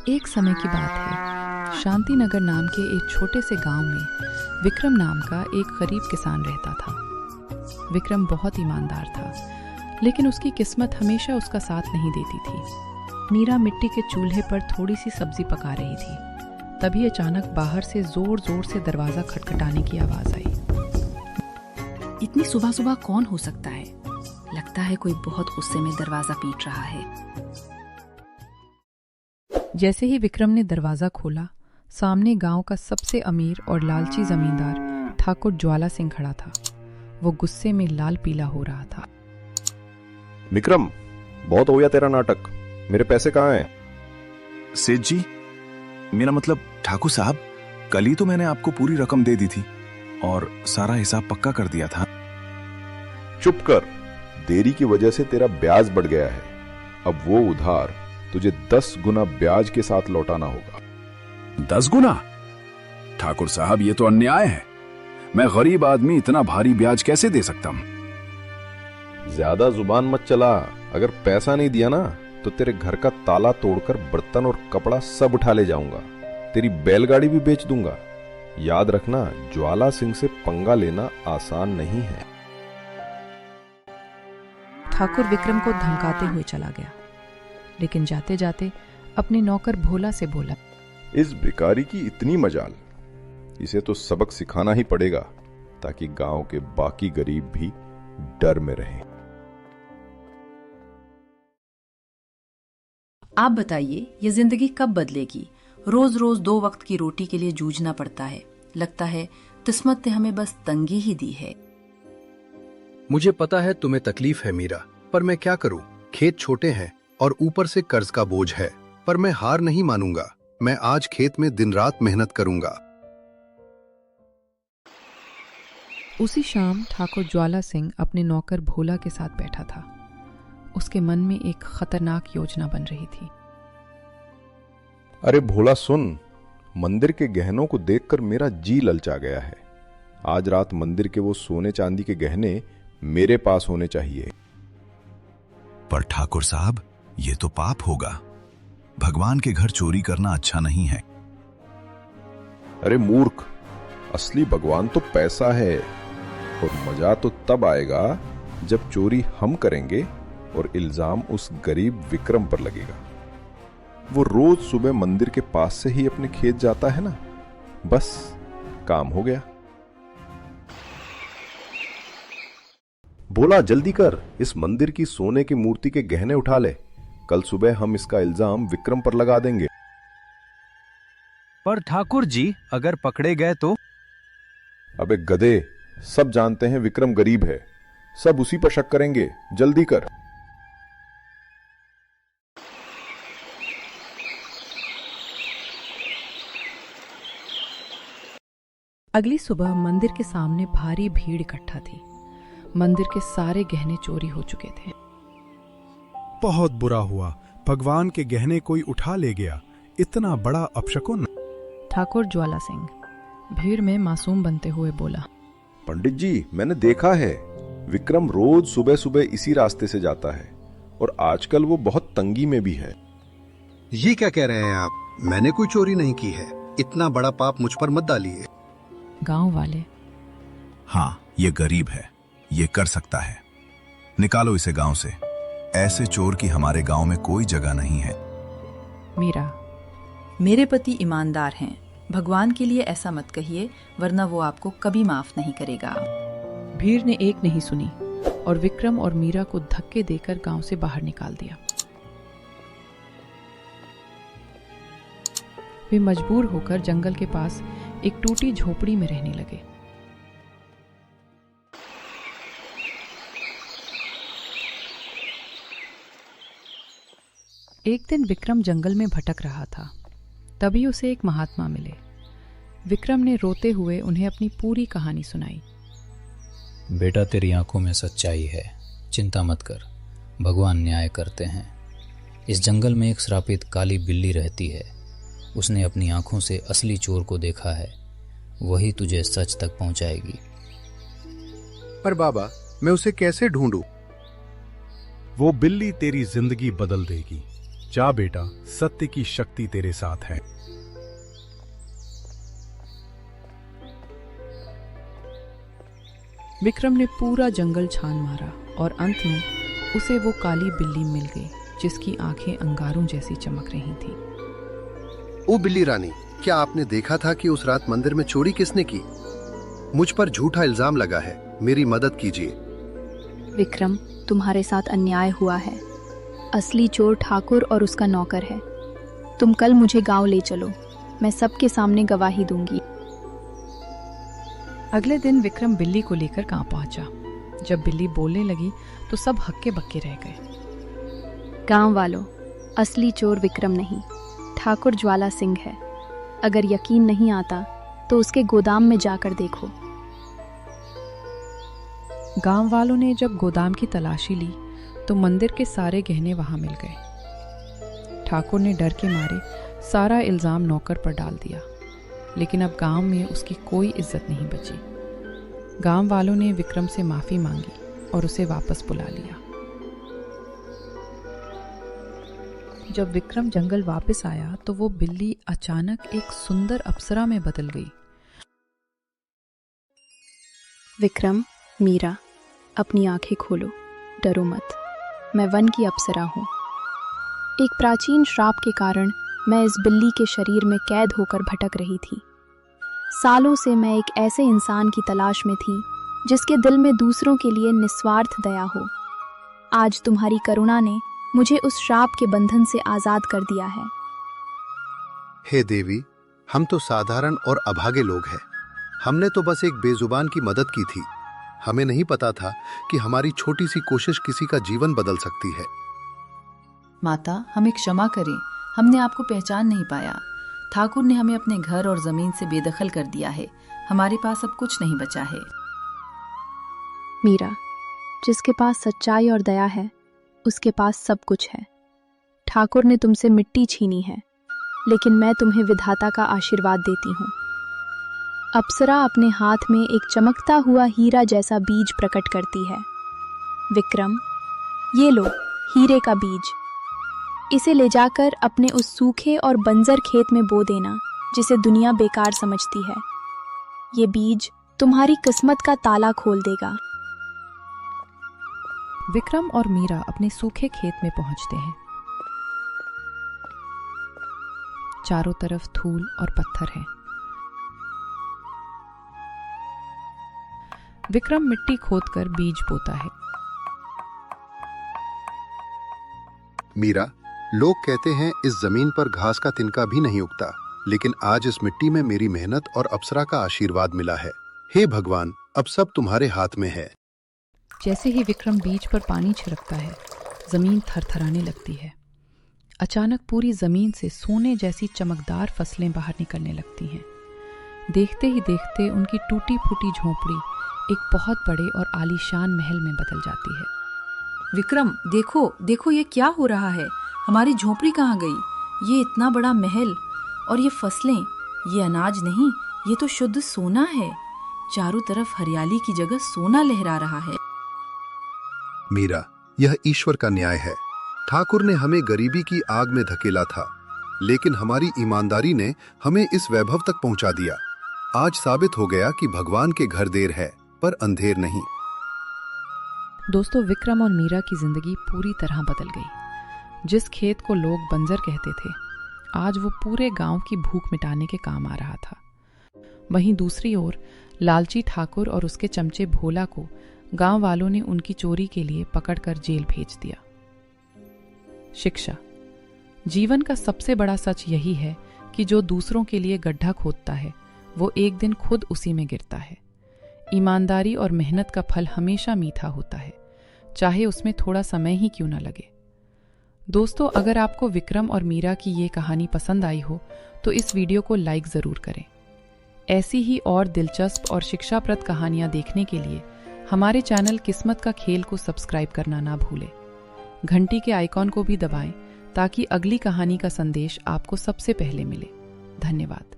एक समय की बात है। शांतिनगर नाम के एक छोटे से गांव में विक्रम नाम का एक गरीब किसान रहता था। विक्रम बहुत ईमानदार था, लेकिन उसकी किस्मत हमेशा उसका साथ नहीं देती थी। मीरा मिट्टी के चूल्हे पर थोड़ी सी सब्जी पका रही थी। तभी अचानक बाहर से जोर जोर से दरवाजा खटखटाने की आवाज आई। इतनी सुबह सुबह कौन हो सकता है? लगता है कोई बहुत गुस्से में दरवाजा पीट रहा है। जैसे ही विक्रम ने दरवाजा खोला, सामने गांव का सबसे अमीर और लालची जमींदार ठाकुर ज्वाला सिंह खड़ा था। वो गुस्से में लाल पीला हो रहा था। विक्रम, बहुत हो गया तेरा नाटक। मेरे पैसे कहाँ हैं? सेठ जी, मेरा मतलब ठाकुर साहब, कल ही तो मैंने आपको पूरी रकम दे दी थी और सारा हिसाब पक्का कर दिया था। चुप कर। देरी की वजह से तेरा ब्याज बढ़ गया है। अब वो उधार तुझे 10 गुना ब्याज के साथ लौटाना होगा। 10 गुना? ठाकुर साहब, ये तो अन्याय है। मैं गरीब आदमी इतना भारी ब्याज कैसे दे सकता हूं? ज्यादा जुबान मत चला। अगर पैसा नहीं दिया ना तो तेरे घर का ताला तोड़कर बर्तन और कपड़ा सब उठा ले जाऊंगा। तेरी बैलगाड़ी भी बेच दूंगा। याद रखना, ज्वाला सिंह से पंगा लेना आसान नहीं है। ठाकुर विक्रम को धमकाते हुए चला गया, लेकिन जाते जाते अपने नौकर भोला से बोला, इस भिखारी की इतनी मजाल, इसे तो सबक सिखाना ही पड़ेगा ताकि गांव के बाकी गरीब भी डर में रहें। आप बताइए, ये जिंदगी कब बदलेगी? रोज रोज 2 वक्त की रोटी के लिए जूझना पड़ता है। लगता है किस्मत ने हमें बस तंगी ही दी है। मुझे पता है तुम्हें तकलीफ है मीरा, पर मैं क्या करूं? खेत छोटे हैं और ऊपर से कर्ज का बोझ है, पर मैं हार नहीं मानूंगा। मैं आज खेत में दिन रात मेहनत करूंगा। उसी शाम ठाकुर ज्वाला सिंह अपने नौकर भोला के साथ बैठा था। उसके मन में एक खतरनाक योजना बन रही थी। अरे भोला सुन, मंदिर के गहनों को देखकर मेरा जी ललचा गया है। आज रात मंदिर के वो सोने चांदी के गहने मेरे पास होने चाहिए। पर ठाकुर साहब, ये तो पाप होगा। भगवान के घर चोरी करना अच्छा नहीं है। अरे मूर्ख, असली भगवान तो पैसा है। और मजा तो तब आएगा जब चोरी हम करेंगे और इल्जाम उस गरीब विक्रम पर लगेगा। वो रोज सुबह मंदिर के पास से ही अपने खेत जाता है ना, बस काम हो गया। भोला जल्दी कर, इस मंदिर की सोने की मूर्ति के गहने उठा ले। कल सुबह हम इसका इल्जाम विक्रम पर लगा देंगे। पर ठाकुर जी, अगर पकड़े गए तो? अबे गधे, सब जानते हैं विक्रम गरीब है। सब उसी पर शक करेंगे। जल्दी कर। अगली सुबह मंदिर के सामने भारी भीड़ इकट्ठा थी। मंदिर के सारे गहने चोरी हो चुके थे। बहुत बुरा हुआ, भगवान के गहने कोई उठा ले गया। इतना बड़ा अपशकुन। ठाकुर ज्वाला सिंह भीड़ में मासूम बनते हुए बोला, पंडित जी, मैंने देखा है, विक्रम रोज सुबह सुबह इसी रास्ते से जाता है और आजकल वो बहुत तंगी में भी है। ये क्या कह रहे हैं आप? मैंने कोई चोरी नहीं की है। इतना बड़ा पाप मुझ पर मत डालिए। गांव वाले, हाँ, ये गरीब है, ये कर सकता है। निकालो इसे गांव से। ऐसे चोर की हमारे गांव में कोई जगह नहीं है। मीरा, मेरे पति ईमानदार हैं। भगवान के लिए ऐसा मत कहिए, वरना वो आपको कभी माफ नहीं करेगा। भीड़ ने एक नहीं सुनी और विक्रम और मीरा को धक्के देकर गांव से बाहर निकाल दिया। वे मजबूर होकर जंगल के पास एक टूटी झोपड़ी में रहने लगे। एक दिन विक्रम जंगल में भटक रहा था। तभी उसे एक महात्मा मिले। विक्रम ने रोते हुए उन्हें अपनी पूरी कहानी सुनाई। बेटा, तेरी आंखों में सच्चाई है, चिंता मत कर, भगवान न्याय करते हैं। इस जंगल में एक श्रापित काली बिल्ली रहती है। उसने अपनी आंखों से असली चोर को देखा है, वही तुझे सच तक पहुंचाएगी। पर बाबा, मैं उसे कैसे ढूंढूं? वो बिल्ली तेरी जिंदगी बदल देगी। जा बेटा, सत्य की शक्ति तेरे साथ है। विक्रम ने पूरा जंगल छान मारा और अंत में उसे वो काली बिल्ली मिल गई जिसकी आंखें अंगारों जैसी चमक रही थी। ओ बिल्ली रानी, क्या आपने देखा था कि उस रात मंदिर में चोरी किसने की? मुझ पर झूठा इल्जाम लगा है, मेरी मदद कीजिए। विक्रम, तुम्हारे साथ अन्याय हुआ है। असली चोर ठाकुर और उसका नौकर है। तुम कल मुझे गांव ले चलो, मैं सबके सामने गवाही दूंगी। अगले दिन विक्रम बिल्ली को लेकर गांव पहुंचा। जब बिल्ली बोलने लगी तो सब हक्के बक्के रह गए। गांव वालों, असली चोर विक्रम नहीं, ठाकुर ज्वाला सिंह है। अगर यकीन नहीं आता तो उसके गोदाम में जाकर देखो। गांव वालों ने जब गोदाम की तलाशी ली तो मंदिर के सारे गहने वहां मिल गए। ठाकुर ने डर के मारे सारा इल्जाम नौकर पर डाल दिया, लेकिन अब गांव में उसकी कोई इज्जत नहीं बची। गांव वालों ने विक्रम से माफी मांगी और उसे वापस बुला लिया। जब विक्रम जंगल वापस आया तो वो बिल्ली अचानक एक सुंदर अप्सरा में बदल गई। विक्रम, मीरा, अपनी आंखें खोलो, डरो मत। मैं वन की अप्सरा हूँ। एक प्राचीन श्राप के कारण मैं इस बिल्ली के शरीर में कैद होकर भटक रही थी। सालों से मैं एक ऐसे इंसान की तलाश में थी जिसके दिल में दूसरों के लिए निस्वार्थ दया हो। आज तुम्हारी करुणा ने मुझे उस श्राप के बंधन से आजाद कर दिया है। हे देवी, हम तो साधारण और अभागे लोग हैं। हमने तो बस एक बेजुबान की मदद की थी। हमें नहीं पता था कि हमारी छोटी सी कोशिश किसी का जीवन बदल सकती है। माता, हमें क्षमा करें, हमने आपको पहचान नहीं पाया। ठाकुर ने हमें अपने घर और जमीन से बेदखल कर दिया है। हमारे पास अब कुछ नहीं बचा है। मीरा, जिसके पास सच्चाई और दया है उसके पास सब कुछ है। ठाकुर ने तुमसे मिट्टी छीनी है, लेकिन मैं तुम्हें विधाता का आशीर्वाद देती हूँ। अप्सरा अपने हाथ में एक चमकता हुआ हीरा जैसा बीज प्रकट करती है। विक्रम, ये लो हीरे का बीज। इसे ले जाकर अपने उस सूखे और बंजर खेत में बो देना जिसे दुनिया बेकार समझती है। ये बीज तुम्हारी किस्मत का ताला खोल देगा। विक्रम और मीरा अपने सूखे खेत में पहुंचते हैं। चारों तरफ धूल और पत्थर हैं। विक्रम मिट्टी खोदकर बीज बोता है। मीरा, लोग कहते हैं इस जमीन पर घास का तिनका भी नहीं उगता, लेकिन आज इस मिट्टी में मेरी मेहनत और अप्सरा का आशीर्वाद मिला है। हे भगवान, अब सब तुम्हारे हाथ में है। जैसे ही विक्रम बीज पर पानी छिड़कता है, जमीन थरथराने लगती है। अचानक पूरी जमीन से सोने जैसी चमकदार फसलें बाहर निकलने लगती हैं। देखते ही देखते उनकी टूटी फूटी झोंपड़ी एक बहुत बड़े और आलीशान महल में बदल जाती है। विक्रम, देखो देखो, ये क्या हो रहा है? हमारी झोपड़ी कहाँ गई? ये इतना बड़ा महल और ये फसलें, ये अनाज नहीं, ये तो शुद्ध सोना है। चारों तरफ हरियाली की जगह सोना लहरा रहा है। मीरा, यह ईश्वर का न्याय है। ठाकुर ने हमें गरीबी की आग में धकेला था, लेकिन हमारी ईमानदारी ने हमें इस वैभव तक पहुंचा दिया। आज साबित हो गया कि भगवान के घर देर है पर अंधेर नहीं। दोस्तों, विक्रम और मीरा की जिंदगी पूरी तरह बदल गई। जिस खेत को लोग बंजर कहते थे, आज वो पूरे गांव की भूख मिटाने के काम आ रहा था। वहीं दूसरी ओर लालची ठाकुर और उसके चमचे भोला को गांव वालों ने उनकी चोरी के लिए पकड़कर जेल भेज दिया। शिक्षा। जीवन का सबसे बड़ा सच यही है कि जो दूसरों के लिए गड्ढा खोदता है वो एक दिन खुद उसी में गिरता है। ईमानदारी और मेहनत का फल हमेशा मीठा होता है, चाहे उसमें थोड़ा समय ही क्यों न लगे। दोस्तों, अगर आपको विक्रम और मीरा की ये कहानी पसंद आई हो तो इस वीडियो को लाइक ज़रूर करें। ऐसी ही और दिलचस्प और शिक्षाप्रद कहानियाँ देखने के लिए हमारे चैनल किस्मत का खेल को सब्सक्राइब करना ना भूलें। घंटी के आइकॉन को भी दबाएं ताकि अगली कहानी का संदेश आपको सबसे पहले मिले। धन्यवाद।